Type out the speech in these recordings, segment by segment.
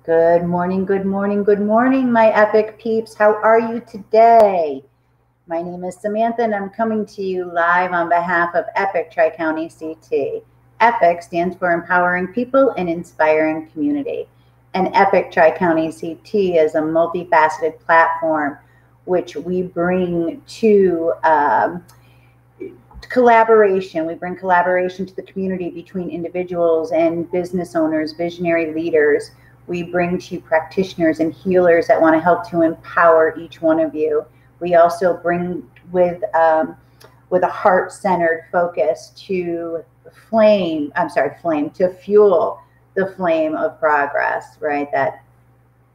Good morning, good morning, good morning, my epic peeps. How are you today? My name is Samantha, and I'm coming to you live on behalf of EPIC Tri-County CT. EPIC stands for Empowering People and Inspiring Community. And EPIC Tri-County CT is a multifaceted platform which we bring to collaboration. We bring collaboration to the community between individuals and business owners, visionary leaders. We bring to you practitioners and healers that want to help to empower each one of you. We also bring with a heart-centered focus to fuel the flame of progress, right? That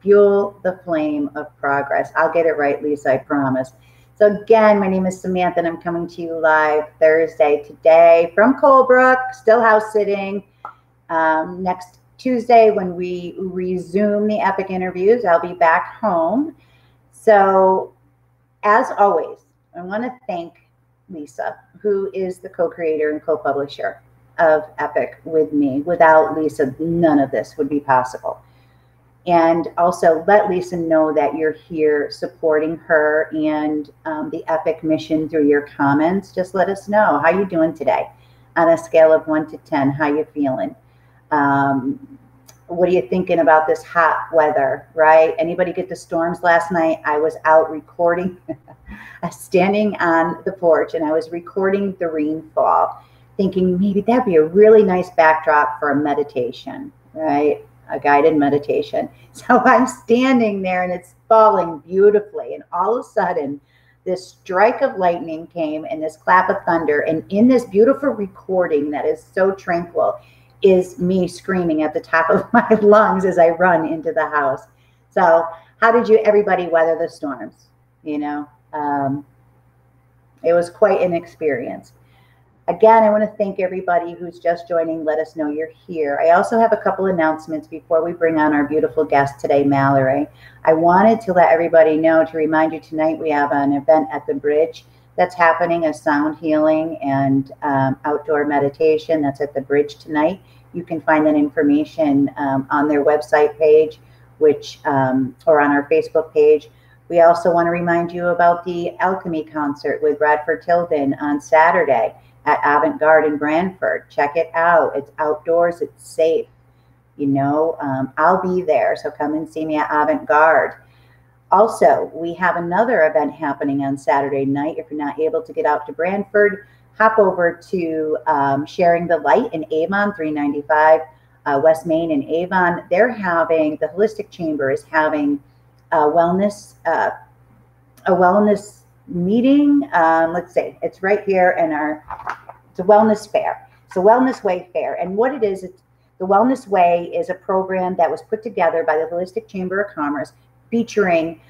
fuel the flame of progress. I'll get it right, Lisa, I promise. So again, my name is Samantha, and I'm coming to you live Thursday today from Colebrook, still house sitting. Next Tuesday, when we resume the EPIC interviews, I'll be back home. So as always, I want to thank Lisa, who is the co-creator and co-publisher of EPIC with me. Without Lisa, none of this would be possible. And also let Lisa know that you're here supporting her and the EPIC mission through your comments. Just let us know how you doing today on a scale of 1 to 10. How you feeling? What are you thinking about this hot weather, right? Anybody get the storms last night? I was out recording, standing on the porch, and I was recording the rainfall, thinking maybe that'd be a really nice backdrop for a meditation, right? A guided meditation. So I'm standing there and it's falling beautifully. And all of a sudden, this strike of lightning came and this clap of thunder. And in this beautiful recording that is so tranquil is me screaming at the top of my lungs as I run into the house. So how did everybody weather the storms? You know, it was quite an experience. Again, I want to thank everybody who's just joining. Let us know you're here. I also have a couple announcements before we bring on our beautiful guest today, Mallory. I wanted to let everybody know, to remind you, tonight we have an event at the Bridge that's happening, a sound healing and outdoor meditation. That's at the Bridge tonight. You can find that information on their website page, or on our Facebook page. We also want to remind you about the Alchemy concert with Bradford Tilden on Saturday at Avant-Garde in Brantford. Check it out. It's outdoors. It's safe. You know, I'll be there. So come and see me at Avant-Garde. Also, we have another event happening on Saturday night. If you're not able to get out to Brantford, hop over to Sharing the Light in Avon, 395 West Main in Avon. They're having, the Holistic Chamber is having a wellness meeting. Let's see, it's right here in it's a wellness fair. It's a Wellness Way fair. And what it is, the Wellness Way is a program that was put together by the Holistic Chamber of Commerce, featuring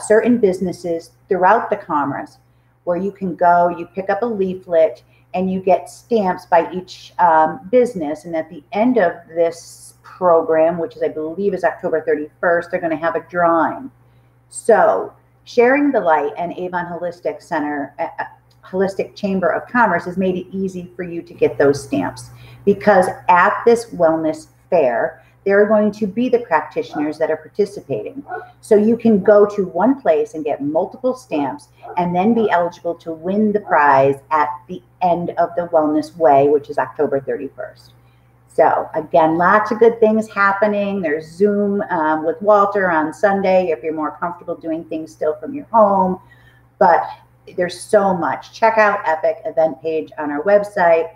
certain businesses throughout the Commerce, where you can go, you pick up a leaflet, and you get stamps by each business. And at the end of this program, which is, I believe, is October 31st, they're going to have a drawing. So Sharing the Light and Avon Holistic Chamber of Commerce has made it easy for you to get those stamps, because at this wellness fair, there are going to be the practitioners that are participating. So you can go to one place and get multiple stamps and then be eligible to win the prize at the end of the Wellness Way, which is October 31st. So again, lots of good things happening. There's Zoom with Walter on Sunday if you're more comfortable doing things still from your home. But there's so much. Check out EPIC event page on our website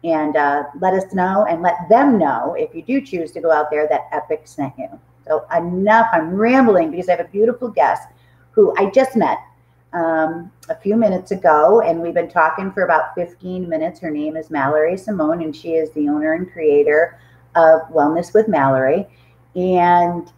and let us know, and let them know, if you do choose to go out there, that EPIC sent you. So enough, I'm rambling, because I have a beautiful guest who I just met a few minutes ago, and we've been talking for about 15 minutes. Her name is Mallory Simone, and she is the owner and creator of Wellness with Mallory. And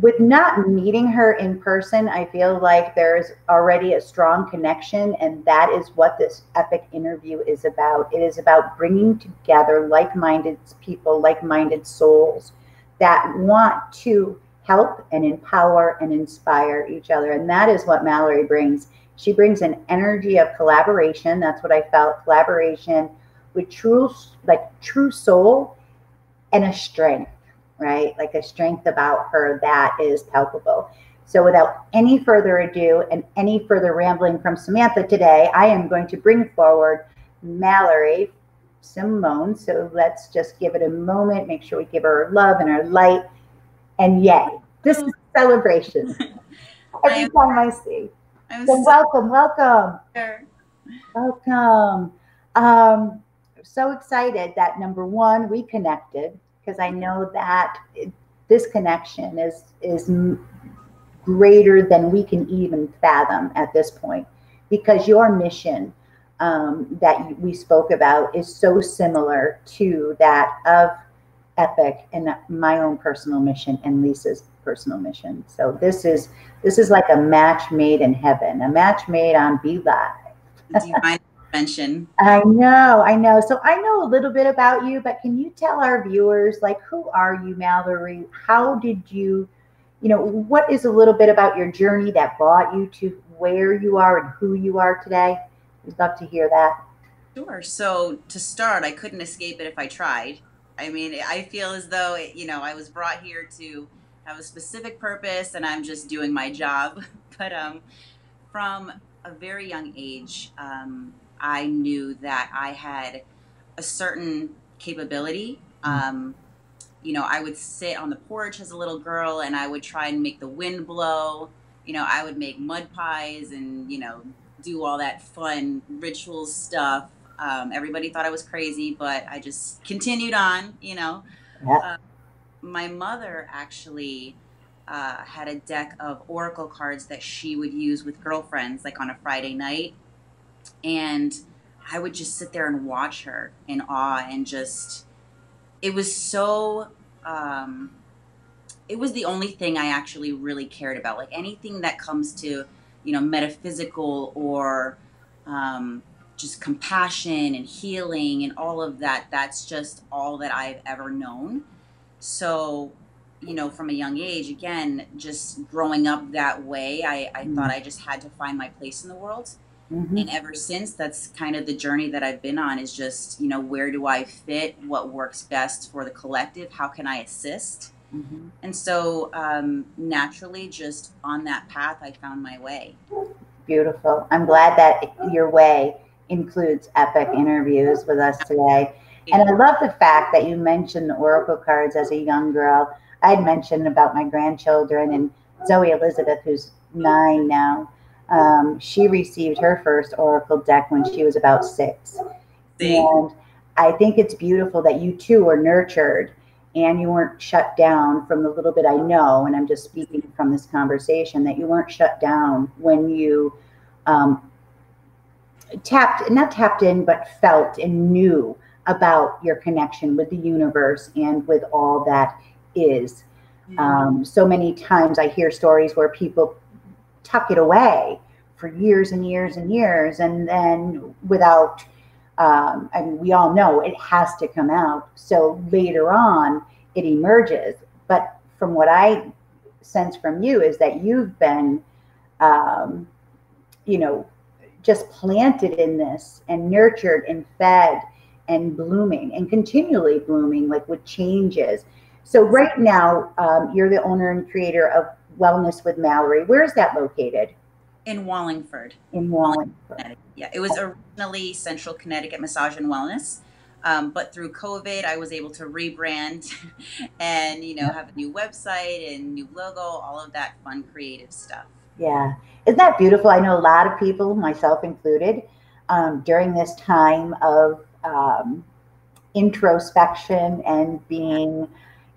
with not meeting her in person, I feel like there's already a strong connection, and that is what this EPIC interview is about. It is about bringing together like-minded people, like-minded souls that want to help and empower and inspire each other. And that is what Mallory brings. She brings an energy of collaboration. That's what I felt, collaboration with true soul and a strength. right? Like a strength about her that is palpable. So without any further ado and any further rambling from Samantha today, I am going to bring forward Mallory Simone. So let's just give it a moment, make sure we give her love and her light. And yay, this is celebration every time I see. So welcome, welcome. Sure. Welcome. So excited that number one, we connected because I know that this connection is greater than we can even fathom at this point because your mission that we spoke about is so similar to that of Epic and my own personal mission and Lisa's personal mission. So this is like a match made in heaven, a match made on Be Live. Divine intervention. I know, I know. So I know a little bit about you, but can you tell our viewers, like, who are you, Mallory? How did what is a little bit about your journey that brought you to where you are and who you are today? We'd love to hear that. Sure. So to start, I couldn't escape it if I tried. I mean, I feel as though, I was brought here to have a specific purpose and I'm just doing my job. But from a very young age, I knew that I had a certain capability. I would sit on the porch as a little girl and I would try and make the wind blow. I would make mud pies and, do all that fun ritual stuff. Everybody thought I was crazy, but I just continued on. Yeah. My mother actually had a deck of oracle cards that she would use with girlfriends, like on a Friday night. And I would just sit there and watch her in awe and just, it was so, it was the only thing I actually really cared about. Like anything that comes to, metaphysical or just compassion and healing and all of that, that's just all that I've ever known. So, from a young age, again, just growing up that way, I thought I just had to find my place in the world. Mm-hmm. And ever since, that's kind of the journey that I've been on is just, where do I fit? What works best for the collective? How can I assist? Mm-hmm. And so naturally, just on that path, I found my way. Beautiful. I'm glad that your way includes epic interviews with us today. And I love the fact that you mentioned the oracle cards as a young girl. I'd mentioned about my grandchildren and Zoe Elizabeth, who's 9 now. She received her first oracle deck when she was about 6. See? And I think it's beautiful that you too were nurtured and you weren't shut down from the little bit I know, and I'm just speaking from this conversation, that you weren't shut down when you not tapped in, but felt and knew about your connection with the universe and with all that is. So many times I hear stories where people tuck it away for years and years and years, and then without I mean, we all know it has to come out. So later on, it emerges. But from what I sense from you is that you've been, um, just planted in this and nurtured and fed and blooming and continually blooming, like with changes. So right now, you're the owner and creator of Wellness with Mallory. Where is that located? In Wallingford. In Wallingford. Yeah, it was originally Central Connecticut Massage and Wellness. But through COVID, I was able to rebrand and, have a new website and new logo, all of that fun, creative stuff. Yeah. Isn't that beautiful? I know a lot of people, myself included, during this time of introspection and being,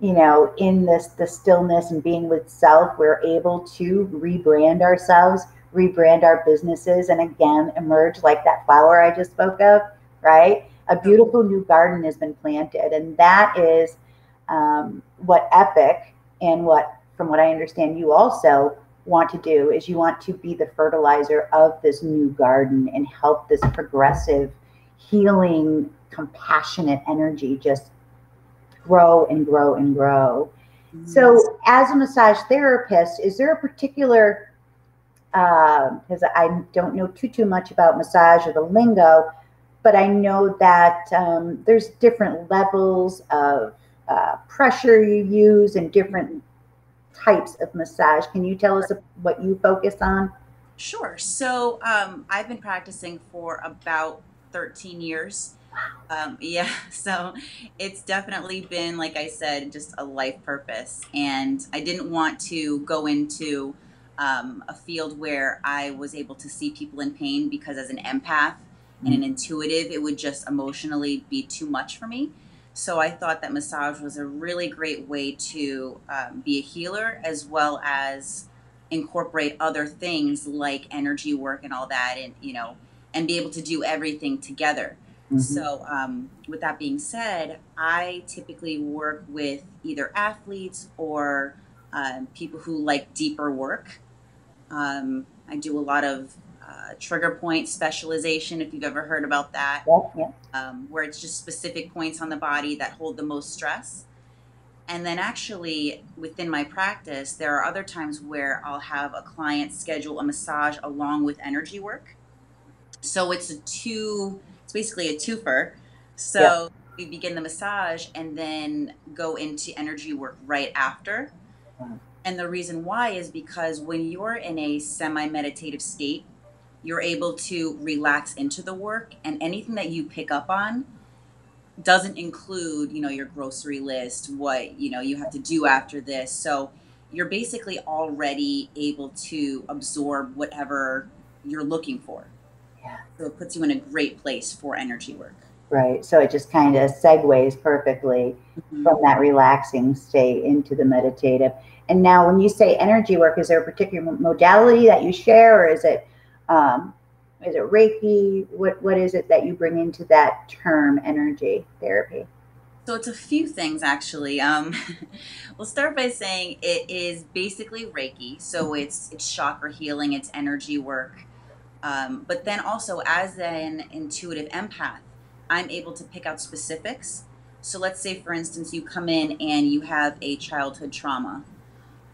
in the stillness and being with self, we're able to rebrand ourselves, rebrand our businesses, and again, emerge like that flower I just spoke of, right? A beautiful new garden has been planted. And that is what Epic and what, from what I understand, you also want to do is you want to be the fertilizer of this new garden and help this progressive, healing, compassionate energy just grow and grow and grow. So as a massage therapist, is there a particular, because I don't know too much about massage or the lingo, but I know that there's different levels of pressure you use and different types of massage. Can you tell us what you focus on? Sure. So I've been practicing for about 13 years. Yeah, so it's definitely been, like I said, just a life purpose. And I didn't want to go into a field where I was able to see people in pain because, as an empath and an intuitive, it would just emotionally be too much for me. So I thought that massage was a really great way to be a healer, as well as incorporate other things like energy work and all that, and and be able to do everything together. Mm-hmm. So, with that being said, I typically work with either athletes or people who like deeper work. I do a lot of trigger point specialization, if you've ever heard about that, Yep, yep. where it's just specific points on the body that hold the most stress. And then, actually, within my practice, there are other times where I'll have a client schedule a massage along with energy work. So it's basically a twofer. Yep. So we begin the massage and then go into energy work right after. And the reason why is because when you're in a semi meditative state, you're able to relax into the work, and anything that you pick up on doesn't include, your grocery list, what, you have to do after this. So you're basically already able to absorb whatever you're looking for. Yeah. So it puts you in a great place for energy work. Right. So it just kind of segues perfectly Mhm. from that relaxing state into the meditative. And now, when you say energy work, is there a particular modality that you share, or um, is it Reiki? What is it that you bring into that term, energy therapy? So it's a few things, actually. We'll start by saying it is basically Reiki. So it's chakra healing, it's energy work. But then also, as an intuitive empath, I'm able to pick out specifics. So let's say, for instance, you come in and you have a childhood trauma,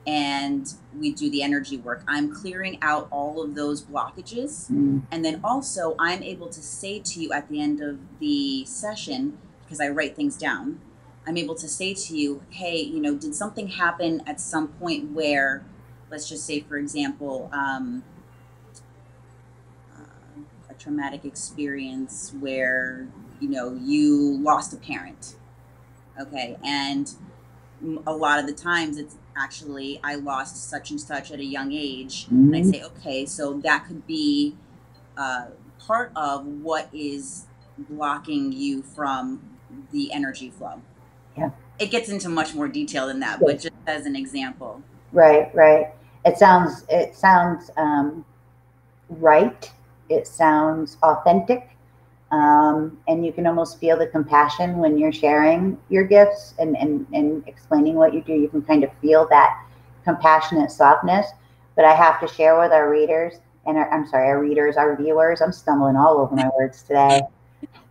and we do the energy work. I'm clearing out all of those blockages. Mm, And then also, I'm able to say to you at the end of the session, because I write things down, I'm able to say to you, hey, did something happen at some point where, let's just say, for example, a traumatic experience where, you lost a parent. Okay. And a lot of the times it's actually, I lost such and such at a young age, and I mm, say, okay, so that could be uh, part of what is blocking you from the energy flow. yeah. It gets into much more detail than that, but Yes. just as an example. Right. Right. It sounds right. It sounds authentic. And you can almost feel the compassion when you're sharing your gifts and explaining what you do. You can kind of feel that compassionate softness. But I have to share with our readers and I'm sorry, our readers, our viewers. I'm stumbling all over my words today.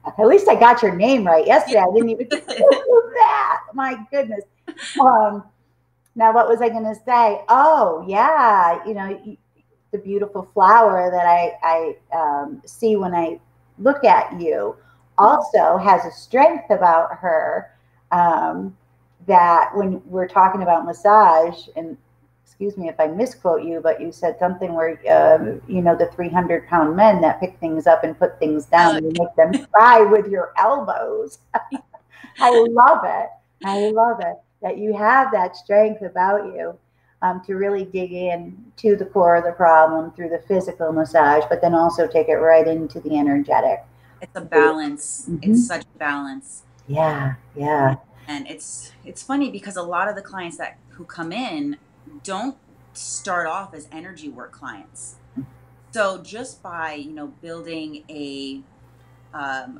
At least I got your name right yesterday. I didn't even do that. My goodness. Um, Now, what was I going to say? Oh, yeah. The beautiful flower that I see when I look at you also has a strength about her, um, that when we're talking about massage, and excuse me if I misquote you, but you said something where, the 300-pound men that pick things up and put things down, Uh, and you make them cry with your elbows. I love it. I love it that you have that strength about you, to really dig in to the core of the problem through the physical massage, but then also take it right into the energetic. it's a balance. It's Hmm. such a balance. Yeah, And yeah. it's funny because a lot of the clients that who come in don't start off as energy work clients. So just by, building a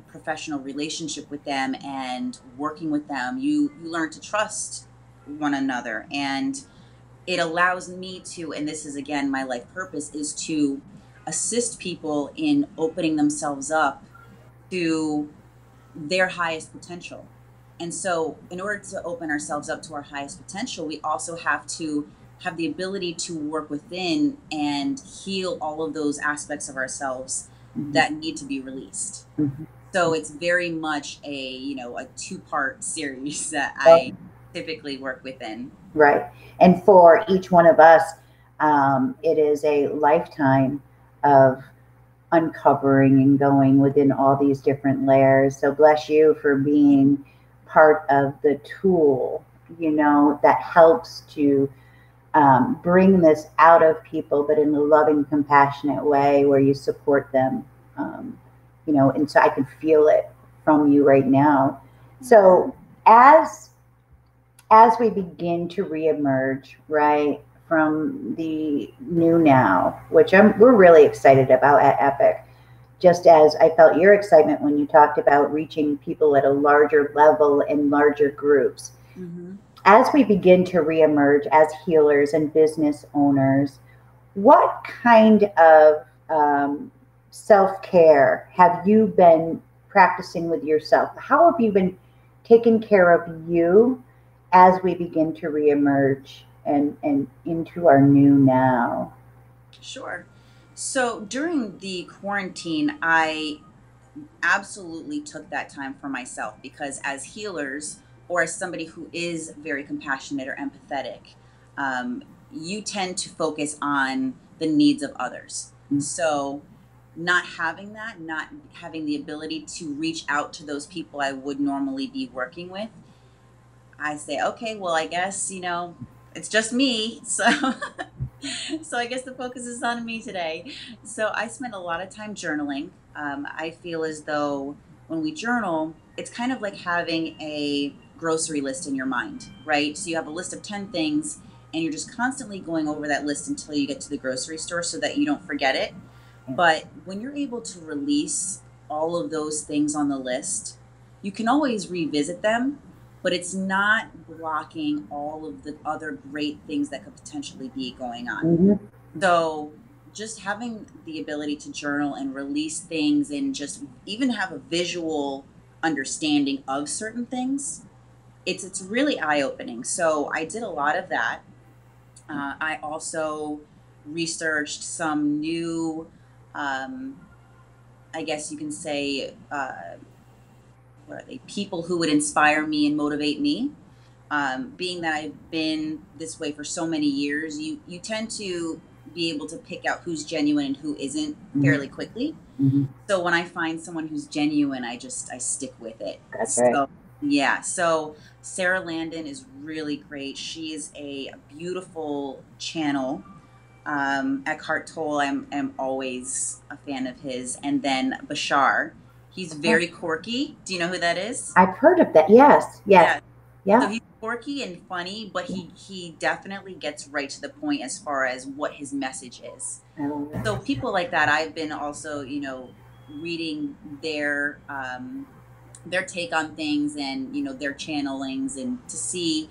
professional relationship with them and working with them, you learn to trust one another, and it allows me to, and this is again my life purpose, is to assist people in opening themselves up to their highest potential. And so, in order to open ourselves up to our highest potential, we also have to have the ability to work within and heal all of those aspects of ourselves Hmm. that need to be released. Hmm. So it's very much a two-part series that Oh, I typically work within. right. And for each one of us, it is a lifetime of uncovering and going within all these different layers. So bless you for being part of the tool, that helps to bring this out of people, but in a loving, compassionate way where you support them. Um, and so I can feel it from you right now. So as we begin to reemerge, right, from the new now, which we're really excited about at Epic, just as I felt your excitement when you talked about reaching people at a larger level in larger groups. Mm-hmm. As we begin to reemerge as healers and business owners, what kind of self care have you been practicing with yourself? How have you been taking care of you as we begin to reemerge and into our new now? Sure. So during the quarantine, I absolutely took that time for myself because as healers or as somebody who is very compassionate or empathetic, um, you tend to focus on the needs of others. So not having that, not having the ability to reach out to those people I would normally be working with, I say, okay, well, I guess, it's just me. So I guess the focus is on me today. So I spent a lot of time journaling. I feel as though when we journal, it's kind of like having a grocery list in your mind, right? So you have a list of 10 things and you're just constantly going over that list until you get to the grocery store so that you don't forget it. But when you're able to release all of those things on the list, you can always revisit them, but it's not blocking all of the other great things that could potentially be going on. Mm-hmm. So just having the ability to journal and release things and just even have a visual understanding of certain things, it's really eye-opening. So I did a lot of that. I also researched some new, um, I guess you can say, what are they, people who would inspire me and motivate me. Being that I've been this way for so many years, you tend to be able to pick out who's genuine and who isn't Mm-hmm. fairly quickly. Mm-hmm. So when I find someone who's genuine, I stick with it. That's right. So yeah, so Sarah Landon is really great. She is a beautiful channel. Eckhart Tolle, am always a fan of his, and then Bashar. He's very quirky. Do you know who that is? I've heard of that. Yes, yes, Yeah. So yeah. he's quirky and funny, but he definitely gets right to the point as far as what his message is. I love So it. people like that, I've been also, reading their take on things and their channelings and to see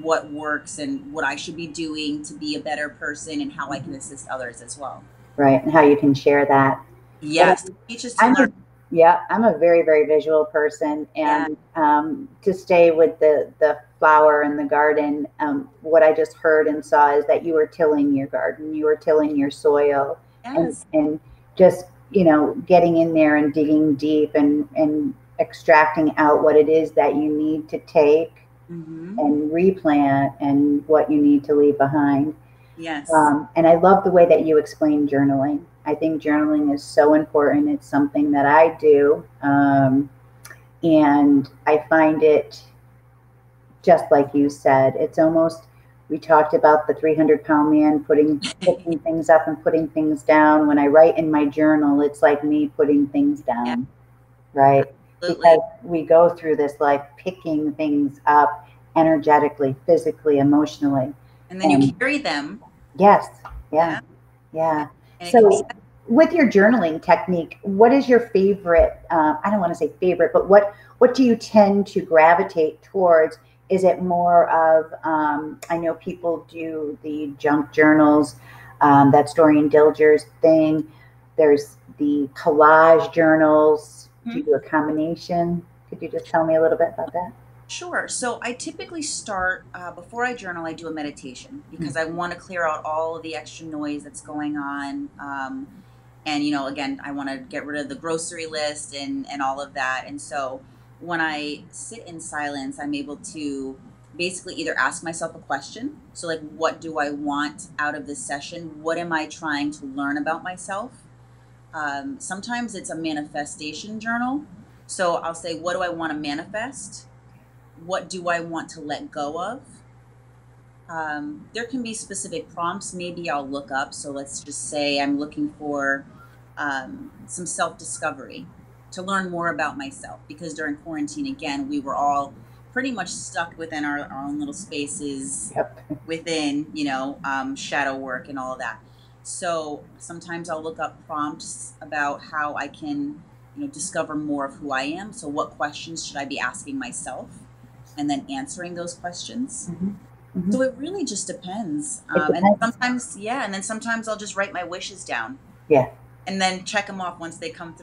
what works and what I should be doing to be a better person and how I can assist others as well. Right, and how you can share that. And Yes, teaches to I'm learn. a, yeah, I'm a very, very visual person, Yeah. and to stay with the flower and the garden, what I just heard and saw is that you were tilling your garden, you were tilling your soil, Yes. and just getting in there and digging deep and extracting out what it is that you need to take Mm-hmm. and replant and what you need to leave behind. Yes. And I love the way that you explain journaling. I think journaling is so important. It's something that I do. And I find it, just like you said, it's almost, we talked about the 300-pound man picking things up and putting things down. When I write in my journal, it's like me putting things Yeah, down, right? absolutely. Because we go through this life picking things up energetically, physically, emotionally. And then you And carry them. yes, yeah. Yeah. Yeah. And it can be. So, with your journaling technique, what is your favorite? I don't want to say favorite, but what do you tend to gravitate towards? Is it more of? I know people do the junk journals. That's Dorian Dilger's thing. There's the collage journals. Do you Mhm. do a combination? Could you just tell me a little bit about that? Sure. So I typically start before I journal. I do a meditation because I want to clear out all of the extra noise that's going on. And, you know, again, I want to get rid of the grocery list and all of that. And so when I sit in silence, I'm able to basically either ask myself a question. So, like, what do I want out of this session? What am I trying to learn about myself? Sometimes it's a manifestation journal. So I'll say, what do I want to manifest? What do I want to let go of? There can be specific prompts. Maybe I'll look up. So let's just say I'm looking for some self-discovery to learn more about myself, because during quarantine, again, we were all pretty much stuck within our own little spaces, Yep. within, you know, shadow work and all of that. So sometimes I'll look up prompts about how I can, you know, discover more of who I am. So what questions should I be asking myself, and then answering those questions. So it really just depends. And sometimes, yeah, and then sometimes I'll just write my wishes down. Yeah. And then check them off once they come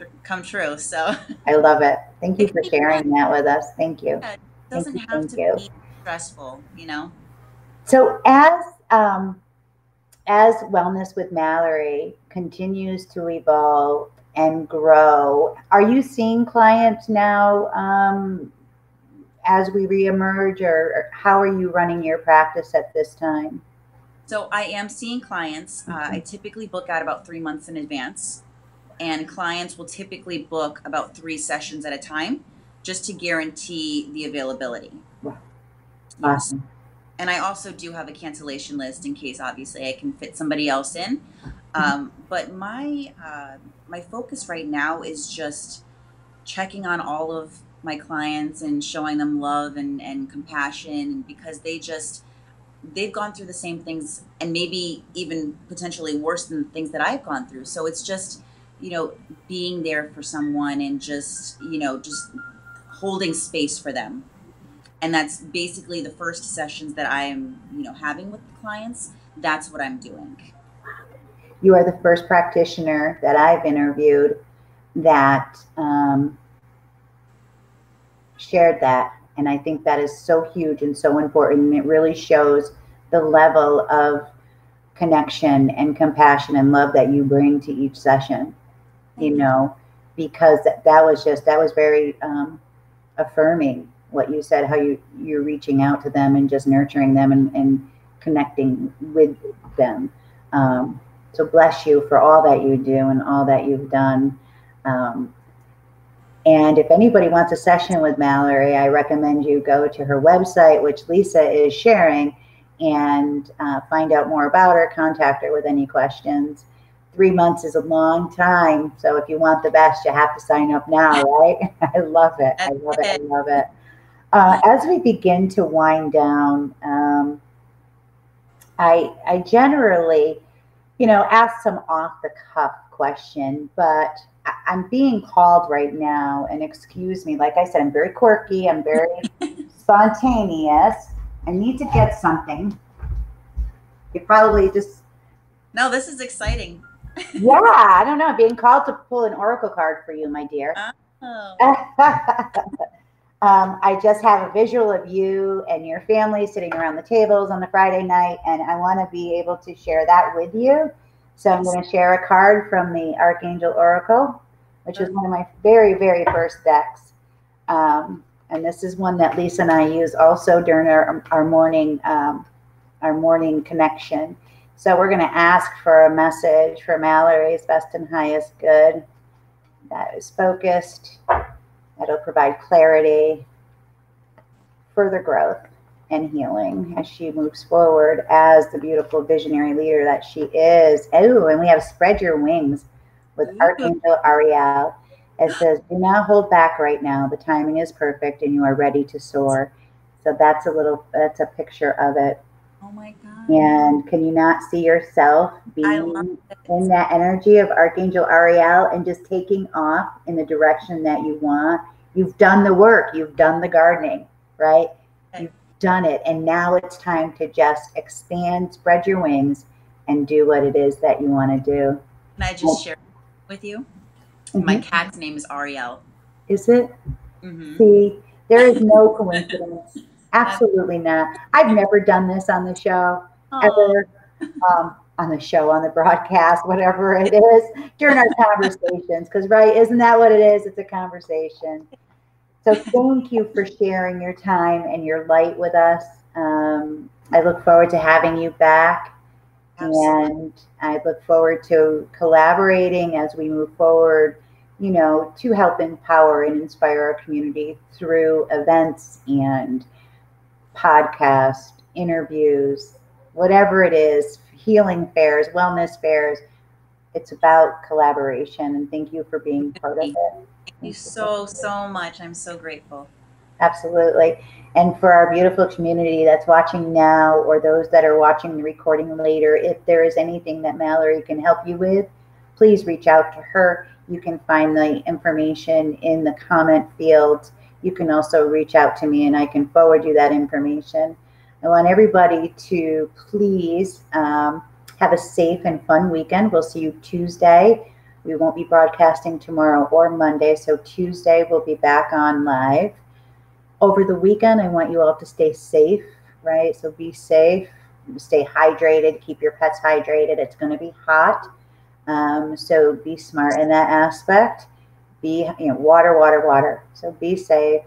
true. So I love it. Thank you it can for be fun. sharing that with us. Thank you. Yeah, it Thank doesn't you. have Thank to you. be stressful, you know? So as Wellness with Mallory continues to evolve and grow, are you seeing clients now as we reemerge, or how are you running your practice at this time? So I am seeing clients. I typically book out about 3 months in advance, and clients will typically book about 3 sessions at a time just to guarantee the availability. Wow. Yes. Awesome. And I also do have a cancellation list in case, obviously, I can fit somebody else in. But my focus right now is just checking on all of my clients and showing them love and compassion, because they've gone through the same things, and maybe even potentially worse than the things that I've gone through. So it's just, you know, being there for someone and just, you know, just holding space for them. And that's basically the first sessions that I am, you know, having with the clients. That's what I'm doing. You are the first practitioner that I've interviewed that shared that. And I think that is so huge and so important. And it really shows the level of connection and compassion and love that you bring to each session, you know, because that was very affirming what you said, how you're reaching out to them and just nurturing them and connecting with them. So bless you for all that you do and all that you've done. And if anybody wants a session with Mallory, I recommend you go to her website, which Lisa is sharing, and find out more about her, contact her with any questions. 3 months is a long time. So if you want the best, you have to sign up now, right? I love it. I love it. I love it. As we begin to wind down, I generally, you know, ask some off the cuff question, but I'm being called right now, and excuse me, like I said, I'm very quirky, I'm very spontaneous. I need to get something. You probably just. No, this is exciting. Yeah, I don't know. I'm being called to pull an oracle card for you, my dear. Oh. I just have a visual of you and your family sitting around the tables on the Friday night, and I want to be able to share that with you. So I'm going to share a card from the Archangel Oracle, which is one of my very, very first decks. And this is one that Lisa and I use also during our morning connection. So we're going to ask for a message for Mallory's best and highest good that is focused, that'll provide clarity, further growth, and healing as she moves forward as the beautiful visionary leader that she is. Oh, and we have Spread Your Wings with Archangel Ariel. It says, do not hold back right now. The timing is perfect and you are ready to soar. So that's a picture of it. Oh my God. And can you not see yourself being in that energy of Archangel Ariel and just taking off in the direction that you want? You've done the work. You've done the gardening, right? You've done it. And now it's time to just expand, spread your wings, and do what it is that you want to do. Can I just share with you? Mm-hmm. My cat's name is Ariel. Is it? Mm-hmm. See, there is no coincidence. Absolutely not. I've never done this on the show ever. on the show, on the broadcast, whatever it is, during our conversations. Because, right, isn't that what it is? It's a conversation. So thank you for sharing your time and your light with us. I look forward to having you back. Absolutely. And I look forward to collaborating as we move forward, you know, to help empower and inspire our community through events and podcasts, interviews, whatever it is, healing fairs, wellness fairs. It's about collaboration. And thank you for being part of Thank it. you Thank you. so, so much. I'm so grateful. Absolutely. And for our beautiful community that's watching now, or those that are watching the recording later, if there is anything that Mallory can help you with, please reach out to her. You can find the information in the comment field. You can also reach out to me and I can forward you that information. I want everybody to please have a safe and fun weekend. We'll see you Tuesday. We won't be broadcasting tomorrow or Monday, so Tuesday we'll be back on live. Over the weekend, I want you all to stay safe, right? So be safe, stay hydrated, keep your pets hydrated. It's going to be hot. So be smart in that aspect. Be, you know, water, water, water. So be safe.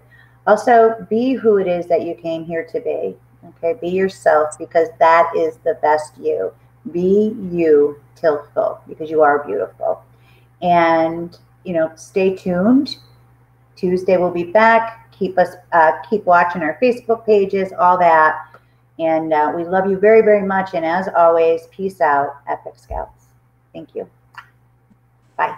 Also, be who it is that you came here to be. Okay, be yourself, because that is the best you. Be you till full, because you are beautiful. And, you know, stay tuned. Tuesday we'll be back. Keep watching our Facebook pages, all that. And we love you very, very much. And as always, peace out, Epic Scouts. Thank you. Bye.